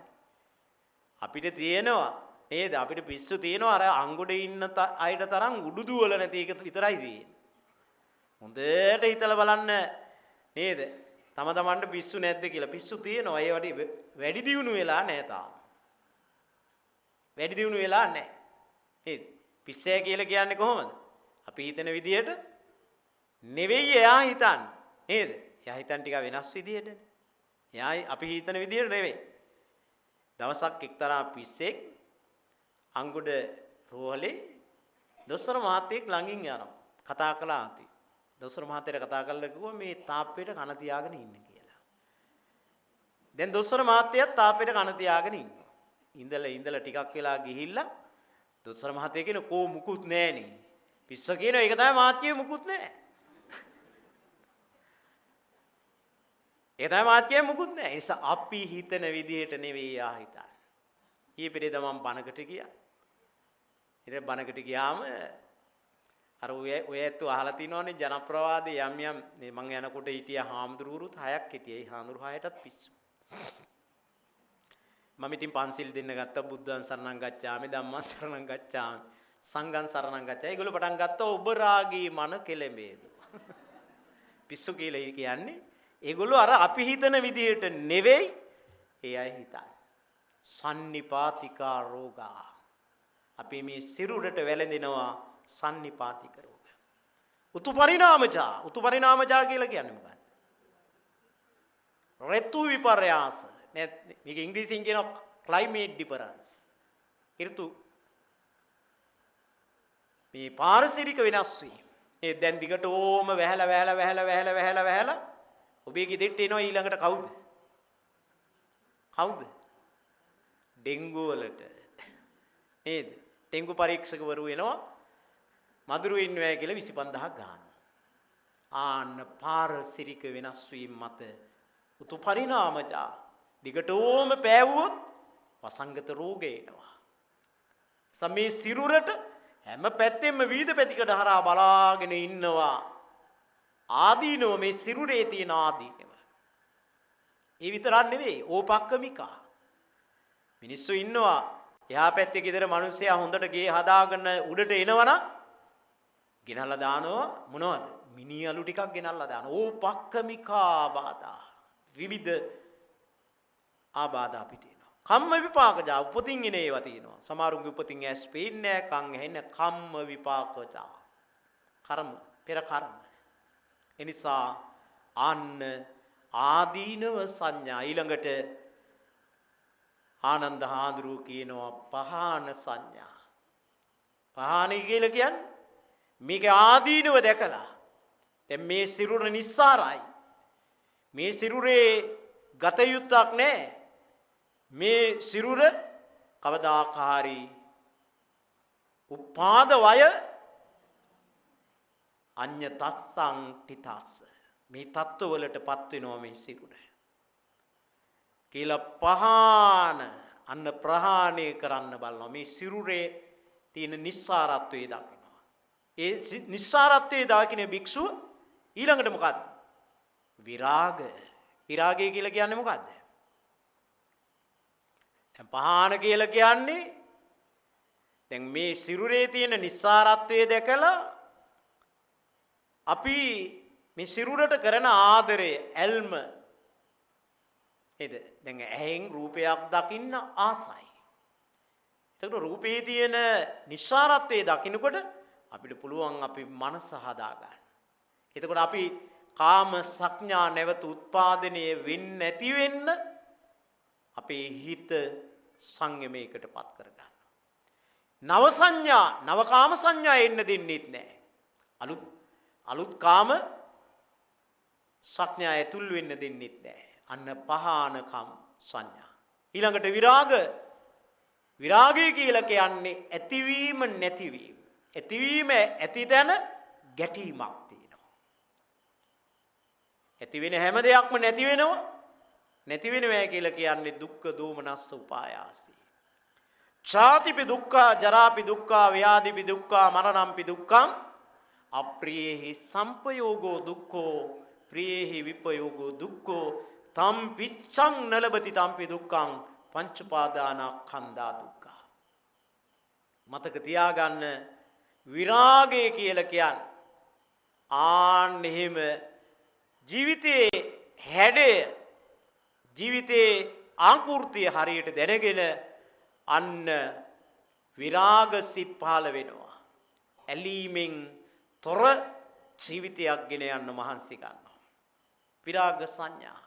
[SPEAKER 1] අපිට තියෙනවා නේද? අපිට පිස්සු තියෙනවා අර අංගොඩේ ඉන්න අයට තරම් උඩුදු වල නැති එක විතරයි තියෙන්නේ. හොඳට හිතලා බලන්න නේද? තම තමන්ට පිස්සු නැද්ද කියලා. පිස්සු තියෙනවා. ඒ වැඩි දියුණු වෙලා නැහැ තාම. වැඩි දියුණු වෙලා නැහැ. නේද? පිස්සය කියලා කියන්නේ කොහොමද? අපි හිතන විදියට නෙවෙයි එයා හිතන්නේ. නේද? එයා හිතන ටික වෙනස් විදියටනේ. එයා අපි හිතන විදියට නෙවෙයි. දවසක් එක්තරා පිස්සෙක් අංගුඩ රෝහලේ දොස්තර මහත්තයෙක් ළඟින් යනවා. කතා කළා ආති. දොස්තර මහත්තයට කතා කරලා කිව්වා මේ තාප්පේට කන තියාගෙන ඉන්න කියලා. දැන් දොස්තර මහත්තයත් තාප්පේට කන තියාගෙන ඉන්නවා. ඉඳලා ටිකක් වෙලා ගිහිල්ලා දොස්තර මහත්තයා කියන කෝ මුකුත් නැහනේ. පිස්ස කියනවා ඒක තමයි මාත්‍යේ මුකුත් නැහැ. ඒ තමයි මාත්‍යේ මුකුත් නැහැ. ඒ නිසා අපි හිතන විදිහට නෙවෙයි යා හිතන්නේ. ඊයේ පෙරේද මම බණකට ගියා. ඊට බණකට ගියාම අර ඔය ඇත්ත අහලා තිනවනේ ජනප්‍රවාදයේ යම් මං යනකොට හිටියා හාමුදුරුවරුත් 6ක් හිටියේ. ඒ හාමුදුරු 6ටත් පිස්සු. මම ඉතින් පන්සිල් දෙන්න ගත්තා. බුද්ධං සරණං ගච්ඡාමි ධම්මං සරණං ගච්ඡාමි සංඝං සරණං ගච්ඡාමි. ඒගොල්ලෝ පටන් ගත්තා ඔබ රාගී මන කෙලෙඹේදු. පිස්සු කියලා කියන්නේ ඒගොල්ලෝ අර අපි හිතන විදිහට නෙවෙයි ඒ අය හිතන්නේ. සන්නිපාතිකා රෝගා. අපි මේ සිරුරට වැළඳෙනවා සන්නිපාතික රෝග. උතු පරිණාමජා කියලා කියන්නේ මොකක්ද? ඍතු විපර්යාස. මේක ඉංග්‍රීසියෙන් කියනවා climate difference. ඍතු මේ පාරිසරික වෙනස් වීම. ඒ දැන් දිගට ඕම වැහැලා ඔබේ ගෙදරට එනවා ඊළඟට කවුද? ඩෙන්ගු වලට නේද? ඩෙන්ගු පරීක්ෂකවරු එනවා මදුරු ඉන්නවා කියලා 25000ක් ගන්නවා. ආන්න පාරිසරික වෙනස් වීම මත උතු පරිණාමජා දිගටම පෑවුවොත් වසංගත රෝග එනවා. සමේ සිරුරට හැම පැත්තෙම විවිධ පැතිකඩ හරහා බලාගෙන ඉන්නවා. ආදීනව මේ සිරුරේ තියෙන ආදීනව. ඒ විතරක් නෙවෙයි ඕපක්කමිකා. මිනිස්සු ඉන්නවා එහා පැත්තේ ගෙදර මිනිස්සයා හොඳට ගේ හදාගෙන උඩට එනවනම් ගෙනල්ලා දානවා මොනවද? මිනි අලු ටිකක් ගෙනල්ලා දානවා. ඕපක්කමිකා බාධා. විවිධ ආබාධා අපිට එනවා. කම්ම විපාකජා උපතින් එන ඒවා තියෙනවා. සමහරුන්ගේ උපතින් ඇස් පේන්නේ නැහැ, කන් ඇහෙන්නේ නැහැ. කම්ම විපාකජා. කර්ම, පෙර කර්ම. එනිසා ආන්න ආදීනව සංඥා ඊළඟට ආනන්ද හාමුදුරුවෝ කියනවා පහාන සංඥා. පහානයි කියලා කියන්නේ මේක ආදීනව දැකලා දැන් මේ සිරුර නිස්සාරයි. මේ සිරුරේ ගත යුත්තක් නැහැ. මේ සිරුර කවදාකාරී උපාද වය අඤ්ඤ තස්සං තිතස්ස මේ තත්ත්වවලටපත් වෙනවා මේ සිරුර කියලා පහාන අන්න ප්‍රහාණය කරන්න බලනවා. මේ සිරුරේ තියෙන නිස්සාරත්වය දකිනවා. ඒ නිස්සාරත්වය දකින භික්ෂුව ඊළඟට මොකද්ද? විරාගය කියලා කියන්නේ මොකද්ද? පහන කියලා කියන්නේ දැන් මේ සිරුරේ තියෙන නිස්සාරත්වය දැකලා අපි මේ සිරුරට කරන ආදරය ඇල්ම නේද? දැන් ඇහෙන් රූපයක් දකින්න ආසයි. එතකොට රූපේ තියෙන නිස්සාරත්වයේ දකින්නකොට අපිට පුළුවන් අපි මනස හදා ගන්න. එතකොට අපි කාම සංඥා නැවත උත්පාදනය වෙන්නේ නැති වෙන්න අපේ හිත සංයමයකටපත් කර ගන්න. නව සංඥා, නව කාම සංඥා එන්න දෙන්නෙත් නැහැ. අලුත් කාම සංඥා ඇතුල් වෙන්න දෙන්නෙත් නැහැ. අන්න පහානකම් සංඥා. ඊළඟට විරාගය කියලා කියන්නේ ඇතිවීම නැතිවීම. ඇතිවීම ඇති තැන ගැටීමක් තියෙනවා. ඇති වෙන හැම දෙයක්ම නැති වෙනවා. නැති වෙනවා කියලා කියන්නේ දුක්ඛ දෝමනස්ස උපායාසී. ඡාතිපි දුක්ඛා, ජරාපි දුක්ඛා, ව්‍යාධිපි දුක්ඛා, මරණම්පි දුක්ඛං අප්‍රියේහි සම්පයෝගෝ දුක්ඛෝ ප්‍රියේහි විපයෝගෝ දුක්ඛෝ තම් පිච්ඡං නලබති තම්පි දුක්ඛං පංචපාදානස්කන්ධා දුක්ඛ. මතක තියාගන්න විරාගය කියලා කියන්නේ ආන්න එහෙම ජීවිතයේ හැඩය ජීවිතයේ ආකෘතිය හරියට දැනගෙන අන්න විරාග සිත් පහළ වෙනවා. ඇලීමෙන් තොර ජීවිතයක් ගෙන යන්න මහන්සි ගන්නවා. විරාග සංඥා.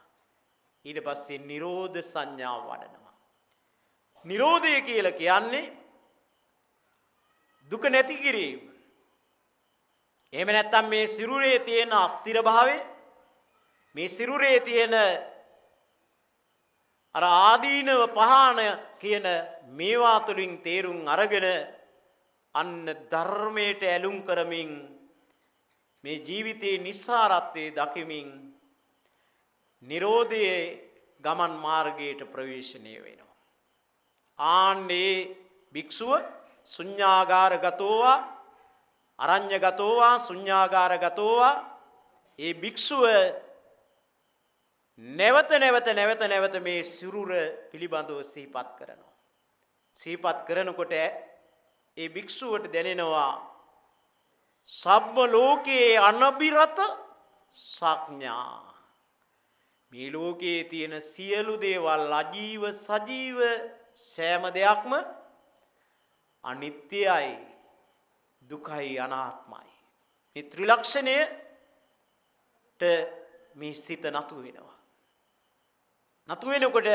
[SPEAKER 1] ඊට පස්සේ නිරෝධ සංඥාව වඩනවා. නිරෝධය කියලා කියන්නේ දුක නැති කිරීම. එහෙම නැත්නම් මේ සිරුරේ තියෙන අස්තිර භාවය, මේ සිරුරේ තියෙන අර ආදීනව පහන කියන මේවා තුලින් තේරුම් අරගෙන අන්න ධර්මයට ඇලුම් කරමින් මේ ජීවිතේ නිස්සාරත්වයේ දකිමින් නිරෝධයේ ගමන් මාර්ගයට ප්‍රවේශණය වෙනවා. ආන්නේ භික්ෂුව ශුඤ්ඤාගාරගතෝවා අරඤ්‍යගතෝවා ශුඤ්ඤාගාරගතෝවා ඒ භික්ෂුව නැවත මේ සිරුර පිළිබඳව සිහිපත් කරනවා. සිහිපත් කරනකොට ඒ භික්ෂුවට දැනෙනවා සබ්බ ලෝකේ අනබිරත සංඥා. මේ ලෝකයේ තියෙන සියලු දේවල් අජීව සජීව සෑම දෙයක්ම අනිත්‍යයි, දුකයි, අනාත්මයි. මේ ත්‍රිලක්ෂණයට මේ සිත නතු වෙනවා. නතු වෙනකොට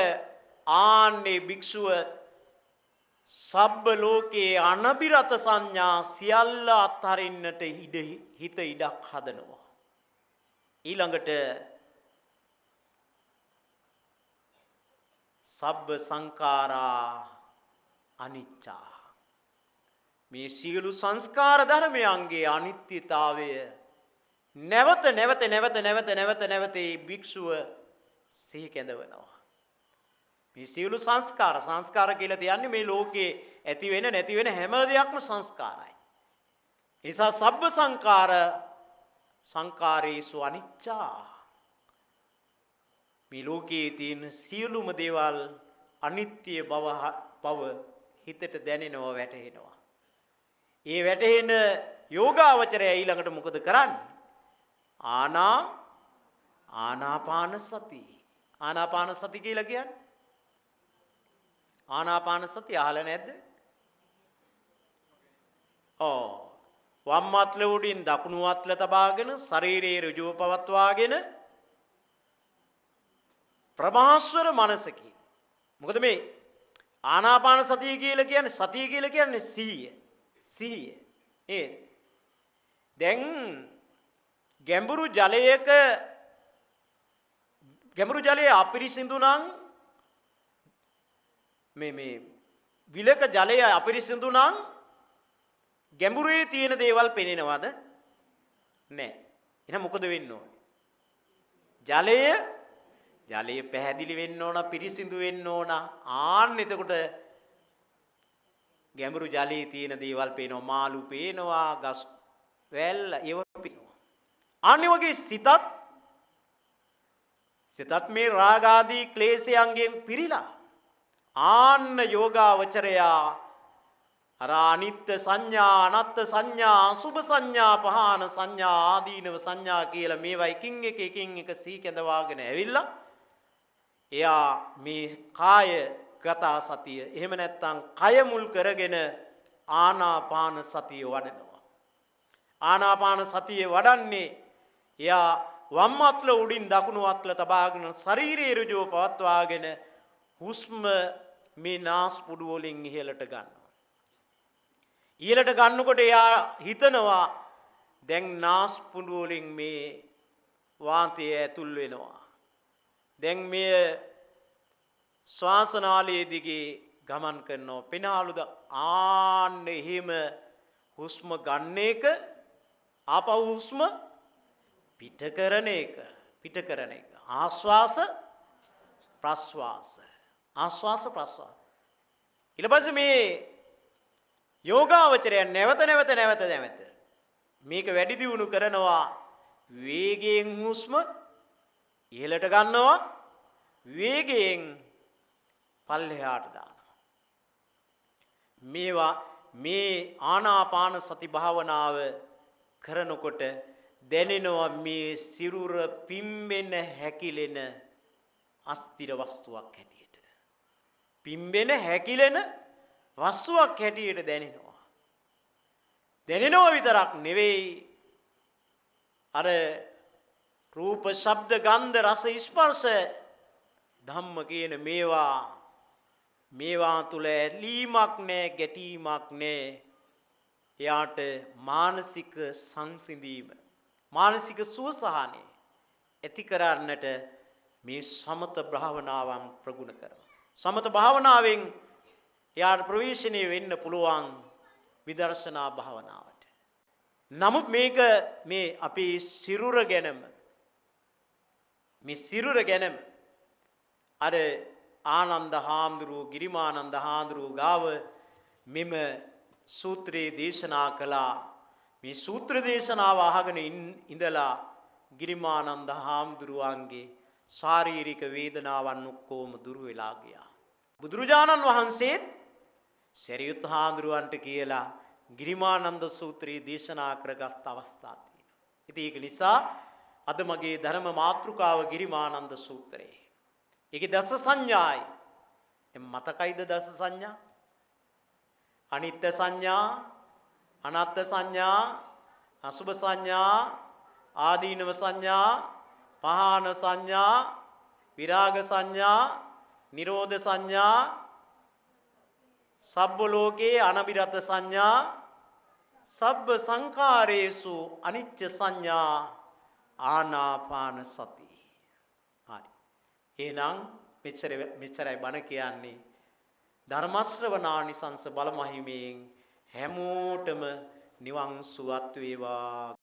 [SPEAKER 1] ආන්නේ භික්ෂුව සබ්බ ලෝකේ අනබිරත සංඥා සියල්ල අත්හරින්නට හිත ඉඩක් හදනවා. ඊළඟට සබ්බ සංඛාරා අනිච්චා. මේ සියලු සංස්කාර ධර්මයන්ගේ අනිත්‍යතාවය නැවත මේ භික්ෂුව සිහි කැඳවනවා. මේ සියලු සංස්කාර කියලා කියන්නේ මේ ලෝකේ ඇති වෙන නැති වෙන හැම දෙයක්ම සංස්කාරයි. ඒ නිසා සබ්බ සංකාරේසු අනිච්චා. මේ ලෝකයේ තියෙන සියලුම දේවල් අනිත්‍ය බව හිතට දැනෙනවා, වැටහෙනවා. ඒ වැටහෙන යෝගාවචරය ඊළඟට මොකද කරන්නේ? ආනාපාන සති. ආනාපාන සති කියලා කියන්නේ ආනාපාන සතිය අහලා නැද්ද? වම් අත්ල උඩින් දකුණු අත්ල තබාගෙන ශරීරයේ ඍජුව පවත්වාගෙන ප්‍රභාස්වර මනසකින්. මොකද මේ ආනාපාන සතිය කියලා කියන්නේ සිහිය. දැන් ගැඹුරු ජලයේ අපිරිසිදු නම් මේ විලක ජලය අපිරිසිදු නම් ගැඹුරේ තියෙන දේවල් පේනවද? නැහැ. එහෙනම් මොකද වෙන්න ඕනේ? ජලය පැහැදිලි වෙන්න ඕන, පිරිසිදු වෙන්න ඕන. ආන්න එතකොට ගැඹුරු ජලයේ තියෙන දේවල් පේනවා, මාළු පේනවා, ගස් වැල් ඒව පේනවා. ආන්නේ වගේ සිතත් මේ රාග ආදී ක්ලේශයන්ගෙන් පිරීලා ආන්න යෝගාවචරයා අර අනිත්‍ය සංඥා අනත්ත් සංඥා අසුභ සංඥා පහාන සංඥා ආදීනව සංඥා කියලා මේවා එකින් එක සීකඳවාගෙන ඇවිල්ලා එයා මේ කාය ගතා සතිය එහෙම නැත්නම් කය මුල් කරගෙන ආනාපාන සතිය වඩනවා. ආනාපාන සතිය වඩන්නේ එයා වම් අත්ල උඩින් දකුණු අත්ල තබාගෙන ශරීරයේ ඍජුව පවත්වාගෙන හුස්ම මේ නාස්පුඩු වලින් ඉහළට ගන්නවා. ඉහළට ගන්නකොට එයා හිතනවා දැන් නාස්පුඩු වලින් මේ වාතය ඇතුල් වෙනවා. දැන් මේ ශ්වාසනාලයේ දිගේ ගමන් කරනවා. පෙනාලුද ආන්න එහෙම හුස්ම ගන්න එක ආපහු හුස්ම පිට කරන එක ආශ්වාස ප්‍රශ්වාස ආශ්වාස ප්‍රශ්වාස. ඊට පස්සේ මේ යෝගාවචරය නැවත මේක වැඩි දියුණු කරනවා. වේගයෙන් හුස්ම ඉහළට ගන්නවා, වේගයෙන් පල්ලෙහාට දානවා. මේ ආනාපාන සති භාවනාව කරනකොට දැනෙනවා මේ සිරුර පිම්බෙන හැකිලෙන අස්තිර වස්තුවක් හැටියට. පිම්බෙන හැකිලෙන වස්තුවක් හැටියට දැනෙනවා. දැනෙනවා විතරක් නෙවෙයි අර රූප ශබ්ද ගන්ධ රස ස්පර්ශ ධම්ම කියන මේවා තුල ඇලීමක් නැහැ, ගැටීමක් නැහැ. එයාට මානසික සංසිඳීම, මානසික සුවසහනය ඇති කරන්නට මේ සමත භාවනාවන් ප්‍රගුණ කරනවා. සමත භාවනාවෙන් එයාට ප්‍රවේශණය වෙන්න පුළුවන් විදර්ශනා භාවනාවට. නමුත් මේක මේ අපේ සිරුර ගැනම අර ආනන්ද හාමුදුරුවෝ ගිරිමානන්ද හාමුදුරුවෝ ගාව මෙම සූත්‍රයේ දේශනා කළා. මේ සූත්‍ර දේශනාව අහගෙන ඉඳලා ගිරිමානන්ද හාමුදුරුවන්ගේ ශාරීරික වේදනාවන් ඔක්කොම දුරු වෙලා ගියා. බුදුරජාණන් වහන්සේත් සරියුත් හාමුදුරුවන්ට කියලා ගිරිමානන්ද සූත්‍රයේ දේශනා කරගත් අවස්ථා තියෙනවා. ඉතින් ඒක නිසා අද මගේ ධර්ම මාතෘකාව ගිරිමානන්ද සූත්‍රය. ඒකේ දස සංඥායි. මතකයිද දස සංඥා? අනිත්‍ය සංඥා, අනාත්ම සංඥා, අසුභ සංඥා, ආදීනව සංඥා, පහාන සංඥා, විරාග සංඥා, නිරෝධ සංඥා, සබ්බ ලෝකේ අනබිරත සංඥා, සබ්බ සංඛාරේසු අනිච්ච සංඥා, ආනාපාන සති. හරි. එහෙනම් මෙච්චරයි බණ කියන්නේ. ධර්ම ශ්‍රවණානිසංස බලමහිමෙන් හැමෝටම නිවන් සුවත් වේවා.